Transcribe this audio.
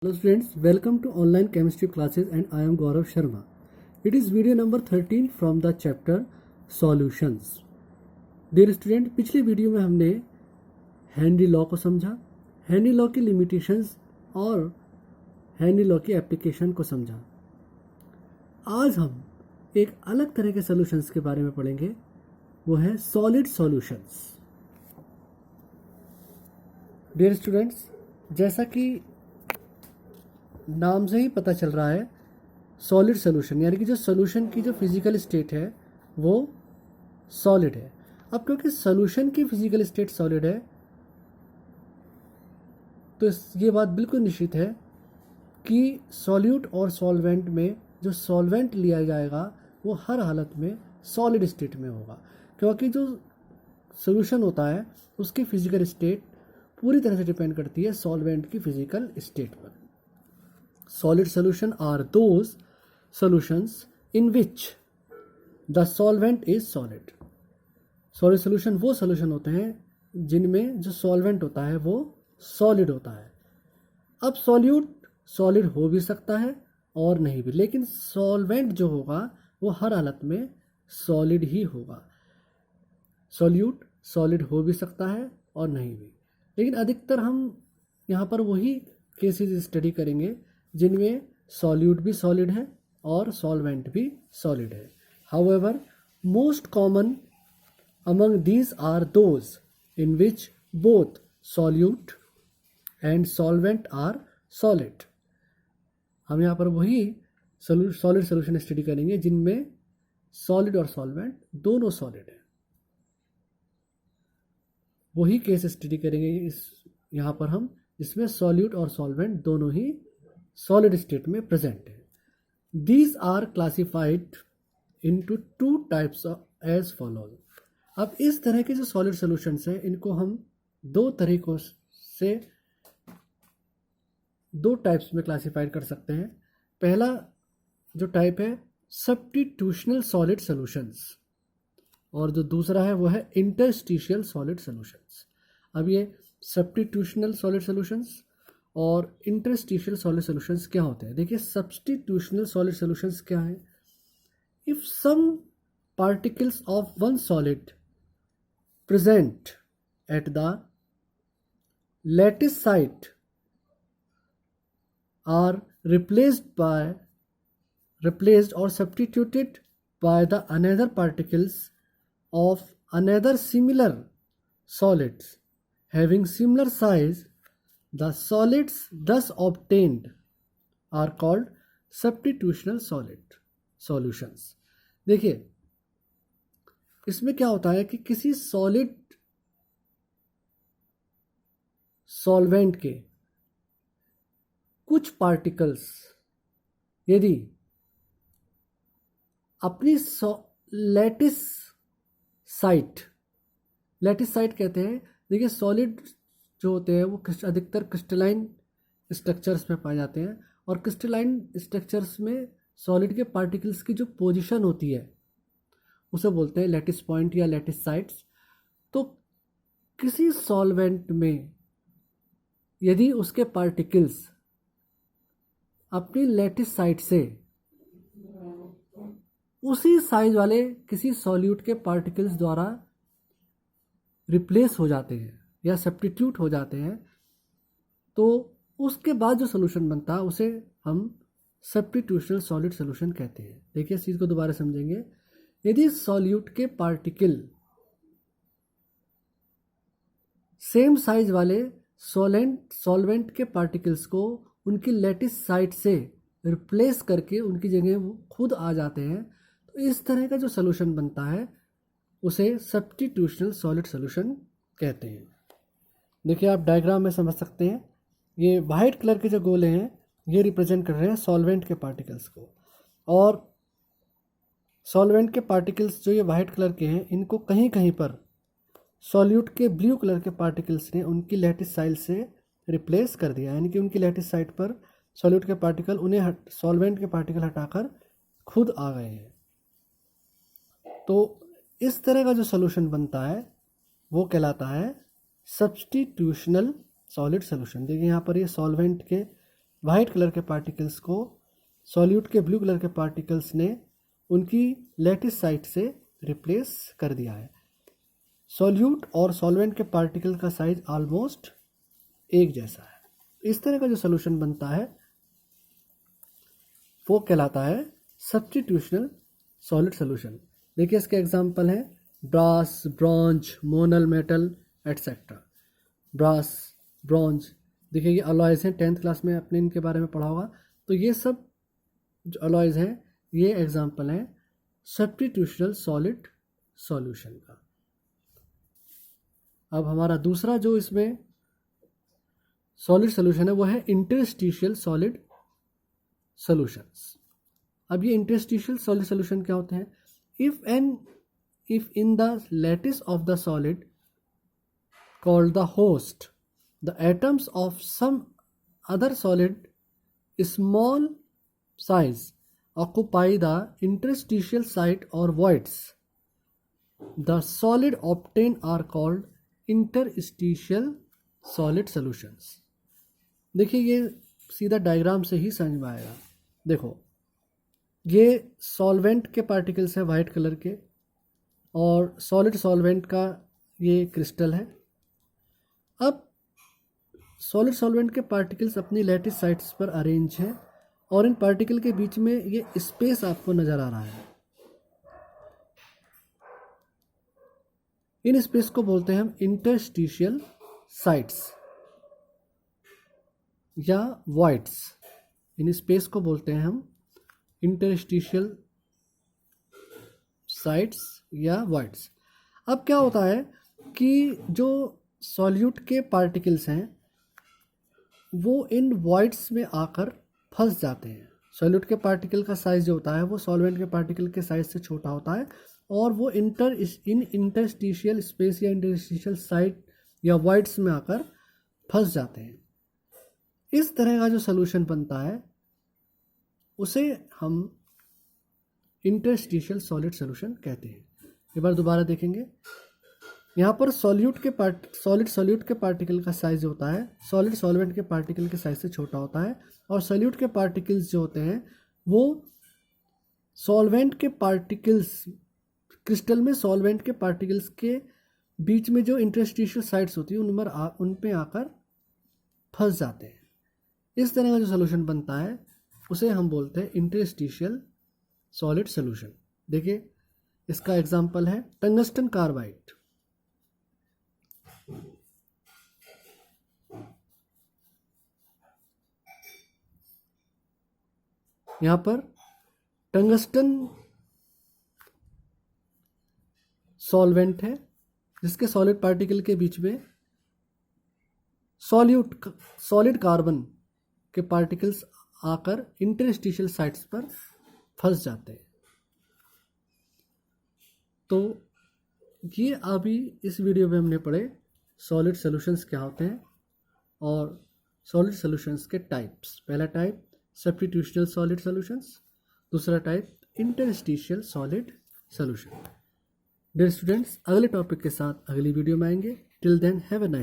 Hello students, welcome to online chemistry classes and I am Gaurav Sharma. It is video number 13 from the chapter Solutions. Dear student, पिछले video में हमने Henry law को समझा, Henry law की limitations और Henry law की application को समझा। आज हम एक अलग तरह के सॉल्यूशंस के बारे में पढ़ेंगे, वो है सॉलिड सॉल्यूशंस। डियर स्टूडेंट्स, जैसा कि नाम से ही पता चल रहा है, सॉलिड सॉल्यूशन यानी कि जो सॉल्यूशन की जो फिजिकल स्टेट है वो सॉलिड है। अब क्योंकि सॉल्यूशन की फिजिकल स्टेट सॉलिड है तो ये बात बिल्कुल निश्चित है कि सॉल्यूट और सॉल्वेंट में जो सॉल्वेंट लिया जाएगा वो हर हालत में सॉलिड स्टेट में होगा, क्योंकि जो सॉल्यूशन होता है उसकी फिजिकल स्टेट पूरी तरह से डिपेंड करती है सॉल्वेंट की फिजिकल स्टेट पर। Solid solution are those solutions in which the solvent is solid. Solid solution वो solution होते हैं जिनमें जो solvent होता है वो solid होता है। अब solute solid हो भी सकता है और नहीं भी, लेकिन solvent जो होगा वो हर हालत में solid ही होगा। solute solid हो भी सकता है और नहीं भी, लेकिन अधिकतर हम यहाँ पर वही केसेस स्टडी करेंगे जिनमें सॉल्यूट भी सॉलिड है और सॉल्वेंट भी सॉलिड है। However most common among these are those in which both solute and solvent are solid. हम यहाँ पर वही सॉलिड सॉल्यूशन स्टडी करेंगे जिनमें सॉलिड और सॉल्वेंट दोनों सॉलिड है। वही केस स्टडी करेंगे यहाँ पर हम जिसमें सॉल्यूट और सॉल्वेंट दोनों ही सॉलिड स्टेट में प्रेजेंट है। These are classified into two types as follows. अब इस तरह के जो सॉलिड सॉल्यूशंस हैं इनको हम दो तरीकों से दो टाइप्स में क्लासिफाइड कर सकते हैं। पहला जो टाइप है सब्स्टिट्यूशनल सॉलिड सॉल्यूशंस और जो दूसरा है वो है इंटरस्टिशियल सॉलिड सॉल्यूशंस। अब ये सब्स्टिट्यूशनल सॉलिड सॉल्यूशंस और इंटरस्टिशियल सॉलिड सॉल्यूशंस क्या होते हैं? देखिए, सब्स्टिट्यूशनल सॉलिड सॉल्यूशंस क्या है? If some particles of one solid present at the lattice site are replaced or substituted by the another particles of another similar solids having similar size, the solids thus obtained are called substitutional solid solutions. देखिए, इसमें क्या होता है कि किसी solid solvent के कुछ particles यदि अपनी लैटिस साइट कहते हैं। देखिए, सॉलिड जो होते हैं वो अधिकतर क्रिस्टलाइन स्ट्रक्चर्स में पाए जाते हैं और क्रिस्टलाइन स्ट्रक्चर्स में सॉलिड के पार्टिकल्स की जो पोजीशन होती है उसे बोलते हैं लैटिस पॉइंट या लैटिस साइट्स। तो किसी सॉल्वेंट में यदि उसके पार्टिकल्स अपनी लैटिस साइट से उसी साइज वाले किसी सॉल्यूट के पार्टिकल्स द्वारा रिप्लेस हो जाते हैं या सब्स्टिट्यूट हो जाते हैं, तो उसके बाद जो सॉल्यूशन बनता है उसे हम सब्स्टिट्यूशनल सॉलिड सॉल्यूशन कहते हैं। देखिए, इस चीज़ को दोबारा समझेंगे। यदि सॉल्यूट के पार्टिकल सेम साइज वाले सॉल्वेंट के पार्टिकल्स को उनकी लैटिस साइट से रिप्लेस करके उनकी जगह वो खुद आ जाते हैं, तो इस तरह का जो सॉल्यूशन बनता है उसे सब्स्टिट्यूशनल सॉलिड सॉल्यूशन कहते हैं। देखिए, आप डायग्राम में समझ सकते हैं। ये वाइट कलर के जो गोले हैं ये रिप्रेजेंट कर रहे हैं सॉल्वेंट के पार्टिकल्स को, और सॉल्वेंट के पार्टिकल्स जो ये वाइट कलर के हैं इनको कहीं कहीं पर सॉल्यूट के ब्लू कलर के पार्टिकल्स ने उनकी लैटिस साइट से रिप्लेस कर दिया, यानी कि उनकी लैटिस साइट पर सॉल्यूट के पार्टिकल उन्हें सॉल्वेंट के पार्टिकल हटाकर खुद आ गए हैं। तो इस तरह का जो सॉल्यूशन बनता है वो कहलाता है सब्स्टिट्यूशनल सॉलिड सॉल्यूशन। देखिए, यहाँ पर ये सॉल्वेंट के वाइट कलर के पार्टिकल्स को सॉल्यूट के ब्लू कलर के पार्टिकल्स ने उनकी लैटिस साइट से रिप्लेस कर दिया है। सॉल्यूट और सॉल्वेंट के पार्टिकल का साइज ऑलमोस्ट एक जैसा है। इस तरह का जो सोल्यूशन बनता है वो कहलाता है सब्स्टिट्यूशनल सॉलिड सोल्यूशन। देखिए इसके एग्जांपल हैं brass, bronze, monel metal etcetera. Brass, bronze, देखिए ये अलॉयज़ हैं, 10th क्लास में आपने इनके बारे में पढ़ा होगा। तो ये सब जो अलॉयज़ हैं ये एग्जांपल हैं सब्स्टिट्यूशनल सॉलिड सॉल्यूशन का। अब हमारा दूसरा जो इसमें सॉलिड सोल्यूशन है वो है इंटरस्टिशियल सॉलिड सॉल्यूशंस। अब ये इंटरस्टिशियल सॉलिड सॉल्यूशन क्या होते हैं? If in the lattice of the solid called the host, the atoms of some other solid small size occupy the interstitial site or voids. The solid obtained are called interstitial solid solutions. देखिए ये सीधा diagram से ही समझ में आएगा। देखो ये solvent के पार्टिकल्स हैं वाइट कलर के, और सॉलिड सॉल्वेंट का ये क्रिस्टल है। अब सॉलिड सॉल्वेंट के पार्टिकल्स अपनी लैटिस साइट्स पर अरेंज हैं और इन पार्टिकल के बीच में ये स्पेस आपको नज़र आ रहा है। इन स्पेस को बोलते हैं हम इंटरस्टिशियल साइट्स या वॉइड्स। इन स्पेस को बोलते हैं हम इंटरस्टिशियल साइट्स या वॉइड्स। अब क्या होता है कि जो सॉल्यूट के पार्टिकल्स हैं वो इन वॉइड्स में आकर फंस जाते हैं। सॉल्यूट के पार्टिकल का साइज जो होता है वो सॉल्वेंट के पार्टिकल के साइज से छोटा होता है और वो इंटरस्टिशियल स्पेस या इंटरस्टिशियल साइट या वॉइड्स में आकर फंस जाते हैं। इस तरह का जो सॉल्यूशन बनता है उसे हम इंटरस्टिशियल सॉलिड सॉल्यूशन कहते हैं। एक बार दोबारा देखेंगे। यहाँ पर सॉल्यूट के पार्टिकल का साइज होता है सॉलिड सॉल्वेंट के पार्टिकल के साइज से छोटा होता है, और सॉल्यूट के पार्टिकल्स जो होते हैं वो सॉल्वेंट के पार्टिकल्स क्रिस्टल में सॉल्वेंट के पार्टिकल्स के बीच में जो इंटरस्टिशियल साइट्स होती है उन पे आकर फंस जाते हैं। इस तरह का जो सोल्यूशन बनता है उसे हम बोलते हैं इंटरस्टिशियल सॉलिड सोल्यूशन। देखिए इसका एग्जांपल है टंगस्टन कार्बाइड। यहाँ पर टंगस्टन सॉल्वेंट है जिसके सॉलिड पार्टिकल के बीच में सॉलिड कार्बन के पार्टिकल्स आकर इंटरस्टिशियल साइट्स पर फंस जाते हैं। तो ये अभी इस वीडियो में हमने पढ़े सॉलिड सॉल्यूशंस क्या होते हैं और सॉलिड सॉल्यूशंस के टाइप्स। पहला टाइप सब्स्टिट्यूशनल सॉलिड सॉल्यूशंस, दूसरा type interstitial solid solution. Dear students, अगले टॉपिक के साथ अगली वीडियो में आएंगे। Till then have a nice